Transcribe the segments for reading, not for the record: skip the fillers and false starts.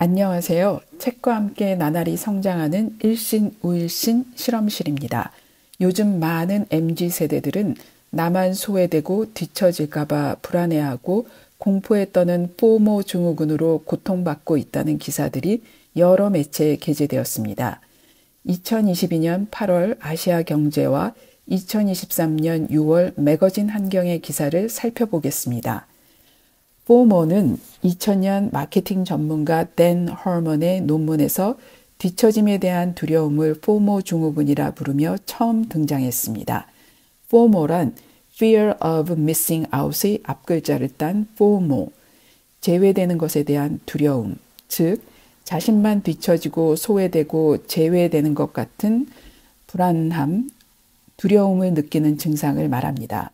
안녕하세요. 책과 함께 나날이 성장하는 일신 우일신 실험실입니다. 요즘 많은 MZ세대들은 나만 소외되고 뒤처질까봐 불안해하고 공포에 떠는 포모 증후군으로 고통받고 있다는 기사들이 여러 매체에 게재되었습니다. 2022년 8월 아시아 경제와 2023년 6월 매거진 환경의 기사를 살펴보겠습니다. 포모는 2000년 마케팅 전문가 댄 허먼의 논문에서 뒤처짐에 대한 두려움을 포모 증후군이라 부르며 처음 등장했습니다. 포모란 Fear of Missing Out의 앞글자를 딴 포모, 제외되는 것에 대한 두려움, 즉 자신만 뒤처지고 소외되고 제외되는 것 같은 불안함, 두려움을 느끼는 증상을 말합니다.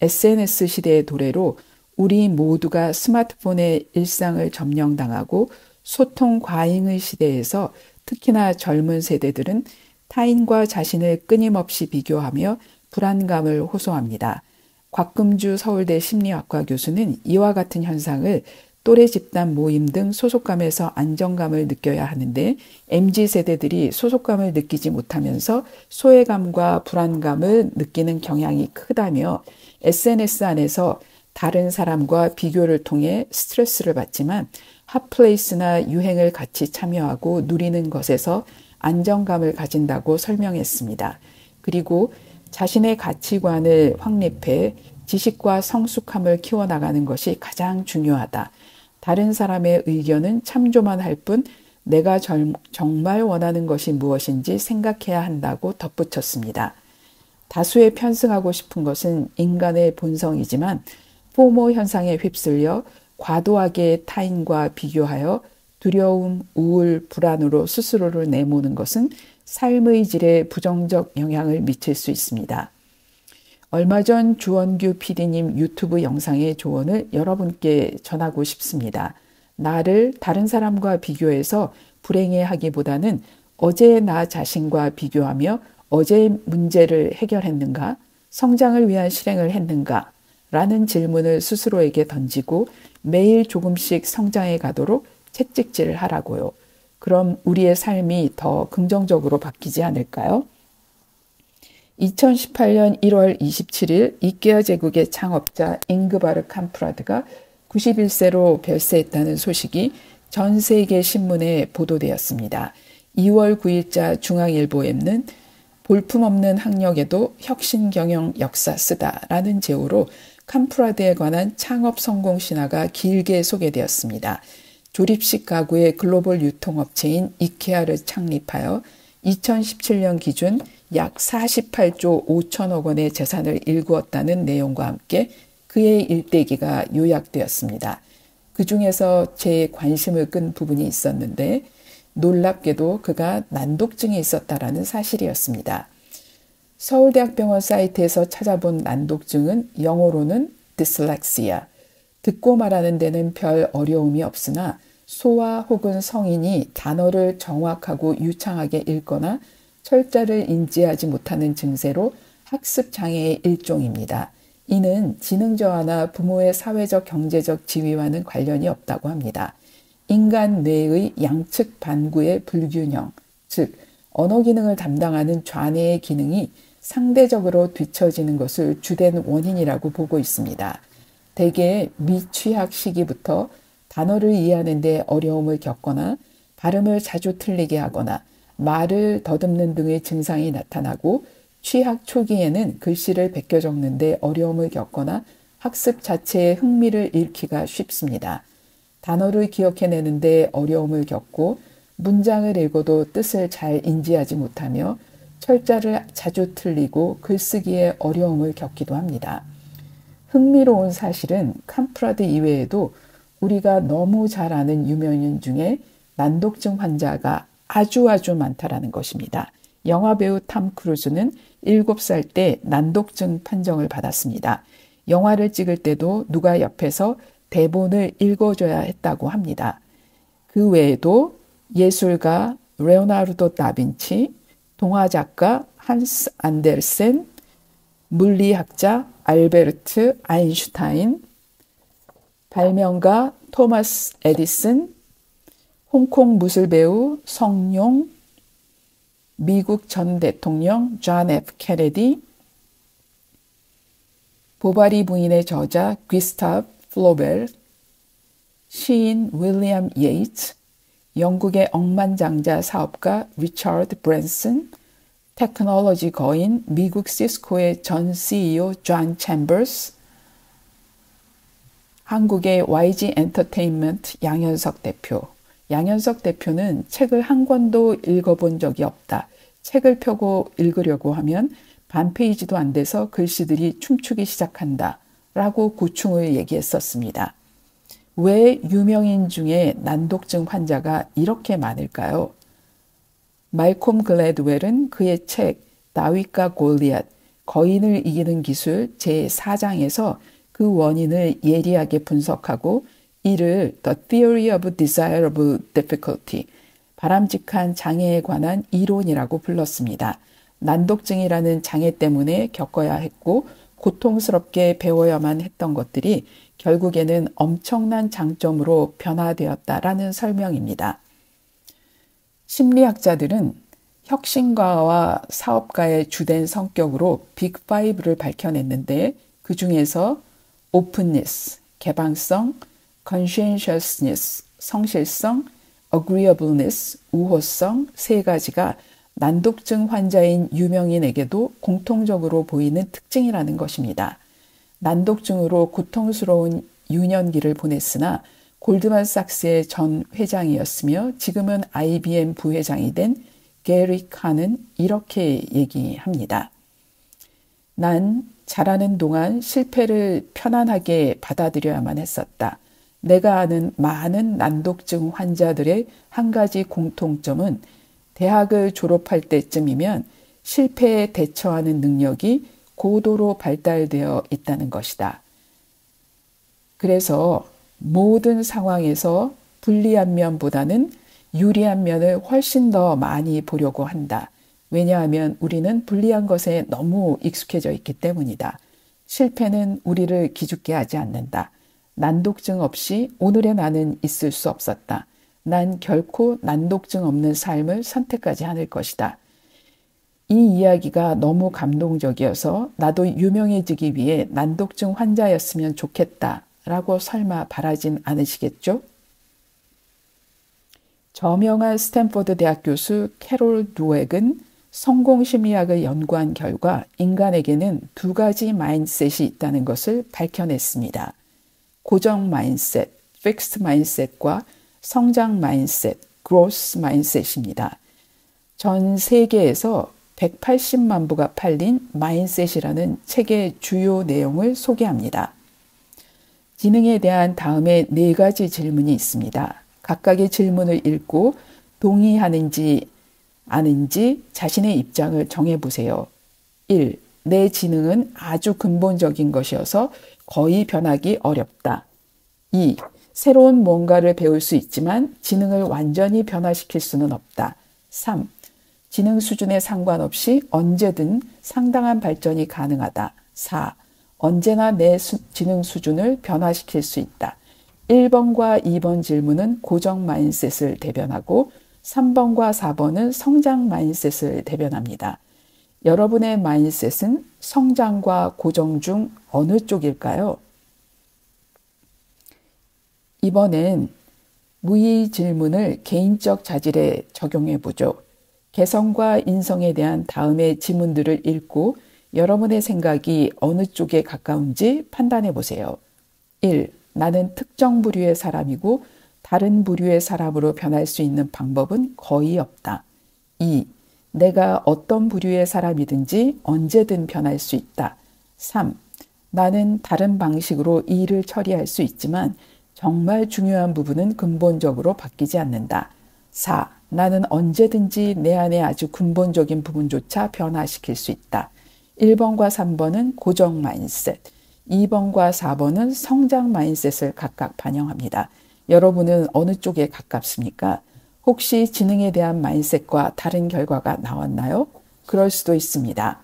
SNS 시대의 도래로 우리 모두가 스마트폰의 일상을 점령당하고 소통 과잉의 시대에서 특히나 젊은 세대들은 타인과 자신을 끊임없이 비교하며 불안감을 호소합니다. 곽금주 서울대 심리학과 교수는 이와 같은 현상을 또래 집단 모임 등 소속감에서 안정감을 느껴야 하는데 MZ세대들이 소속감을 느끼지 못하면서 소외감과 불안감을 느끼는 경향이 크다며 SNS 안에서 다른 사람과 비교를 통해 스트레스를 받지만 핫플레이스나 유행을 같이 참여하고 누리는 것에서 안정감을 가진다고 설명했습니다. 그리고 자신의 가치관을 확립해 지식과 성숙함을 키워나가는 것이 가장 중요하다. 다른 사람의 의견은 참조만 할 뿐 내가 정말 원하는 것이 무엇인지 생각해야 한다고 덧붙였습니다. 다수의 편승하고 싶은 것은 인간의 본성이지만 포모 현상에 휩쓸려 과도하게 타인과 비교하여 두려움, 우울, 불안으로 스스로를 내모는 것은 삶의 질에 부정적 영향을 미칠 수 있습니다. 얼마 전 주원규 PD님 유튜브 영상의 조언을 여러분께 전하고 싶습니다. 나를 다른 사람과 비교해서 불행해하기보다는 어제의 나 자신과 비교하며 어제의 문제를 해결했는가, 성장을 위한 실행을 했는가, 라는 질문을 스스로에게 던지고 매일 조금씩 성장해 가도록 채찍질을 하라고요. 그럼 우리의 삶이 더 긍정적으로 바뀌지 않을까요? 2018년 1월 27일 이케아 제국의 창업자 잉그바르 캄프라드가 91세로 별세했다는 소식이 전 세계 신문에 보도되었습니다. 2월 9일자 중앙일보에는 볼품없는 학력에도 혁신 경영 역사 쓰다라는 제호로 캄프라드에 관한 창업 성공 신화가 길게 소개되었습니다. 조립식 가구의 글로벌 유통업체인 이케아를 창립하여 2017년 기준 약 48조 5천억 원의 재산을 일구었다는 내용과 함께 그의 일대기가 요약되었습니다. 그 중에서 제 관심을 끈 부분이 있었는데 놀랍게도 그가 난독증이 있었다라는 사실이었습니다. 서울대학병원 사이트에서 찾아본 난독증은 영어로는 dyslexia, 듣고 말하는 데는 별 어려움이 없으나 소아 혹은 성인이 단어를 정확하고 유창하게 읽거나 철자를 인지하지 못하는 증세로 학습 장애의 일종입니다. 이는 지능 저하나 부모의 사회적 경제적 지위와는 관련이 없다고 합니다. 인간 뇌의 양측 반구의 불균형, 즉 언어 기능을 담당하는 좌뇌의 기능이 상대적으로 뒤처지는 것을 주된 원인이라고 보고 있습니다. 대개 미취학 시기부터 단어를 이해하는 데 어려움을 겪거나 발음을 자주 틀리게 하거나 말을 더듬는 등의 증상이 나타나고 취학 초기에는 글씨를 베껴 적는 데 어려움을 겪거나 학습 자체에 흥미를 잃기가 쉽습니다. 단어를 기억해내는 데 어려움을 겪고 문장을 읽어도 뜻을 잘 인지하지 못하며 철자를 자주 틀리고 글쓰기에 어려움을 겪기도 합니다. 흥미로운 사실은 캄프라드 이외에도 우리가 너무 잘 아는 유명인 중에 난독증 환자가 아주 많다라는 것입니다. 영화배우 탐 크루즈는 7살 때 난독증 판정을 받았습니다. 영화를 찍을 때도 누가 옆에서 대본을 읽어줘야 했다고 합니다. 그 외에도 예술가 레오나르도 다빈치, 동화작가 한스 안데르센, 물리학자 알베르트 아인슈타인, 발명가 토마스 에디슨, 홍콩 무술배우 성룡, 미국 전 대통령 존 F. 케네디, 보바리 부인의 저자 귀스타브 플로벨, 시인 윌리엄 예이츠, 영국의 억만장자 사업가 리처드 브랜슨, 테크놀로지 거인 미국 시스코의 전 CEO 존 챔버스, 한국의 YG 엔터테인먼트 양현석 대표. 양현석 대표는 책을 한 권도 읽어본 적이 없다. 책을 펴고 읽으려고 하면 반 페이지도 안 돼서 글씨들이 춤추기 시작한다. 라고 고충을 얘기했었습니다. 왜 유명인 중에 난독증 환자가 이렇게 많을까요? 말콤 글래드웰은 그의 책 다윗과 골리앗, 거인을 이기는 기술 제4장에서 그 원인을 예리하게 분석하고 이를 The Theory of Desirable Difficulty, 바람직한 장애에 관한 이론이라고 불렀습니다. 난독증이라는 장애 때문에 겪어야 했고 고통스럽게 배워야만 했던 것들이 결국에는 엄청난 장점으로 변화되었다라는 설명입니다. 심리학자들은 혁신가와 사업가의 주된 성격으로 빅5를 밝혀냈는데 그 중에서 openness, 개방성, conscientiousness, 성실성, agreeableness, 우호성 세 가지가 난독증 환자인 유명인에게도 공통적으로 보이는 특징이라는 것입니다. 난독증으로 고통스러운 유년기를 보냈으나 골드만삭스의 전 회장이었으며 지금은 IBM 부회장이 된 게리 칸은 이렇게 얘기합니다. 난 자라는 동안 실패를 편안하게 받아들여야만 했었다. 내가 아는 많은 난독증 환자들의 한 가지 공통점은 대학을 졸업할 때쯤이면 실패에 대처하는 능력이 고도로 발달되어 있다는 것이다. 그래서 모든 상황에서 불리한 면보다는 유리한 면을 훨씬 더 많이 보려고 한다. 왜냐하면 우리는 불리한 것에 너무 익숙해져 있기 때문이다. 실패는 우리를 기죽게 하지 않는다. 난독증 없이 오늘의 나는 있을 수 없었다. 난 결코 난독증 없는 삶을 선택하지 않을 것이다. 이 이야기가 너무 감동적이어서 나도 유명해지기 위해 난독증 환자였으면 좋겠다라고 설마 바라진 않으시겠죠? 저명한 스탠포드 대학 교수 캐롤 두웩은 성공 심리학을 연구한 결과 인간에게는 두 가지 마인드셋이 있다는 것을 밝혀냈습니다. 고정 마인드셋, 픽스드 마인드셋과 성장 마인드셋, 그로스 마인드셋입니다. 전 세계에서 180만 부가 팔린 마인드셋이라는 책의 주요 내용을 소개합니다. 지능에 대한 다음에 4가지 질문이 있습니다. 각각의 질문을 읽고 동의하는지 아는지 자신의 입장을 정해보세요. 1. 내 지능은 아주 근본적인 것이어서 거의 변하기 어렵다. 2. 새로운 뭔가를 배울 수 있지만 지능을 완전히 변화시킬 수는 없다. 3. 지능 수준에 상관없이 언제든 상당한 발전이 가능하다. 4. 언제나 내 지능 수준을 변화시킬 수 있다. 1번과 2번 질문은 고정 마인드셋을 대변하고 3번과 4번은 성장 마인드셋을 대변합니다. 여러분의 마인드셋은 성장과 고정 중 어느 쪽일까요? 이번엔 무의 질문을 개인적 자질에 적용해 보죠. 개성과 인성에 대한 다음의 지문들을 읽고 여러분의 생각이 어느 쪽에 가까운지 판단해 보세요. 1. 나는 특정 부류의 사람이고 다른 부류의 사람으로 변할 수 있는 방법은 거의 없다. 2. 내가 어떤 부류의 사람이든지 언제든 변할 수 있다. 3. 나는 다른 방식으로 일을 처리할 수 있지만 정말 중요한 부분은 근본적으로 바뀌지 않는다. 4. 나는 언제든지 내 안에 아주 근본적인 부분조차 변화시킬 수 있다. 1번과 3번은 고정 마인드셋, 2번과 4번은 성장 마인드셋을 각각 반영합니다. 여러분은 어느 쪽에 가깝습니까? 혹시 지능에 대한 마인드셋과 다른 결과가 나왔나요? 그럴 수도 있습니다.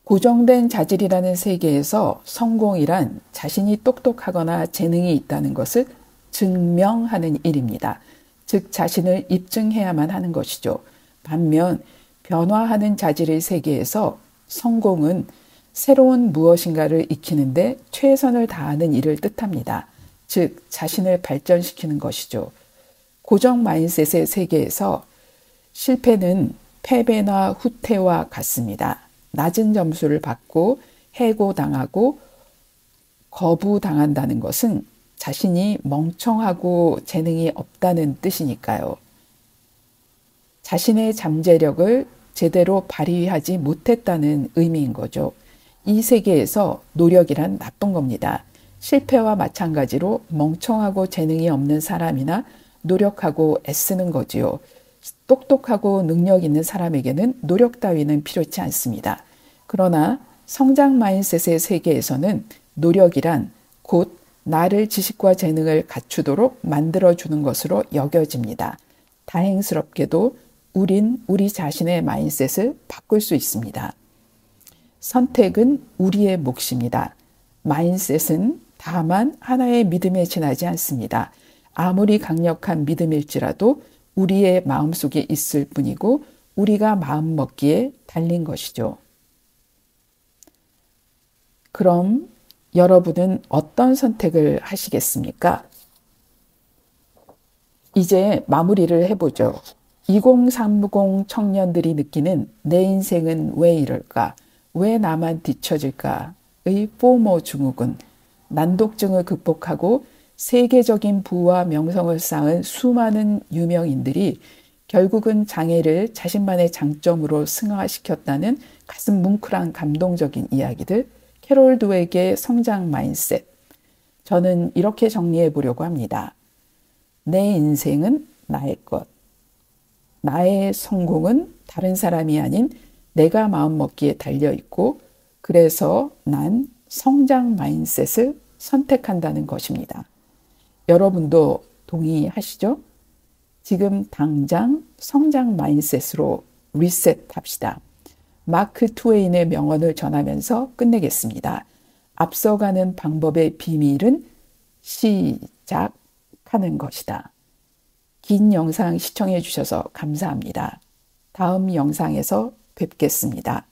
고정된 자질이라는 세계에서 성공이란 자신이 똑똑하거나 재능이 있다는 것을 증명하는 일입니다. 즉 자신을 입증해야만 하는 것이죠. 반면 변화하는 자질의 세계에서 성공은 새로운 무엇인가를 익히는데 최선을 다하는 일을 뜻합니다. 즉 자신을 발전시키는 것이죠. 고정 마인셋의 세계에서 실패는 패배나 후퇴와 같습니다. 낮은 점수를 받고 해고당하고 거부당한다는 것은 자신이 멍청하고 재능이 없다는 뜻이니까요. 자신의 잠재력을 제대로 발휘하지 못했다는 의미인 거죠. 이 세계에서 노력이란 나쁜 겁니다. 실패와 마찬가지로 멍청하고 재능이 없는 사람이나 노력하고 애쓰는 거지요. 똑똑하고 능력 있는 사람에게는 노력 따위는 필요치 않습니다. 그러나 성장 마인셋의 세계에서는 노력이란 곧 나를 지식과 재능을 갖추도록 만들어주는 것으로 여겨집니다. 다행스럽게도 우린 우리 자신의 마인셋을 바꿀 수 있습니다. 선택은 우리의 몫입니다. 마인셋은 다만 하나의 믿음에 지나지 않습니다. 아무리 강력한 믿음일지라도 우리의 마음속에 있을 뿐이고 우리가 마음먹기에 달린 것이죠. 그럼 여러분은 어떤 선택을 하시겠습니까? 이제 마무리를 해보죠. 2030 청년들이 느끼는 내 인생은 왜 이럴까? 왜 나만 뒤처질까?의 포모 증후군, 난독증을 극복하고 세계적인 부와 명성을 쌓은 수많은 유명인들이 결국은 장애를 자신만의 장점으로 승화시켰다는 가슴 뭉클한 감동적인 이야기들, 캐롤 드웨이의 성장 마인셋. 저는 이렇게 정리해 보려고 합니다. 내 인생은 나의 것. 나의 성공은 다른 사람이 아닌 내가 마음먹기에 달려있고 그래서 난 성장 마인셋을 선택한다는 것입니다. 여러분도 동의하시죠? 지금 당장 성장 마인셋으로 리셋합시다. 마크 트웨인의 명언을 전하면서 끝내겠습니다. 앞서가는 방법의 비밀은 시작하는 것이다. 긴 영상 시청해 주셔서 감사합니다. 다음 영상에서 뵙겠습니다.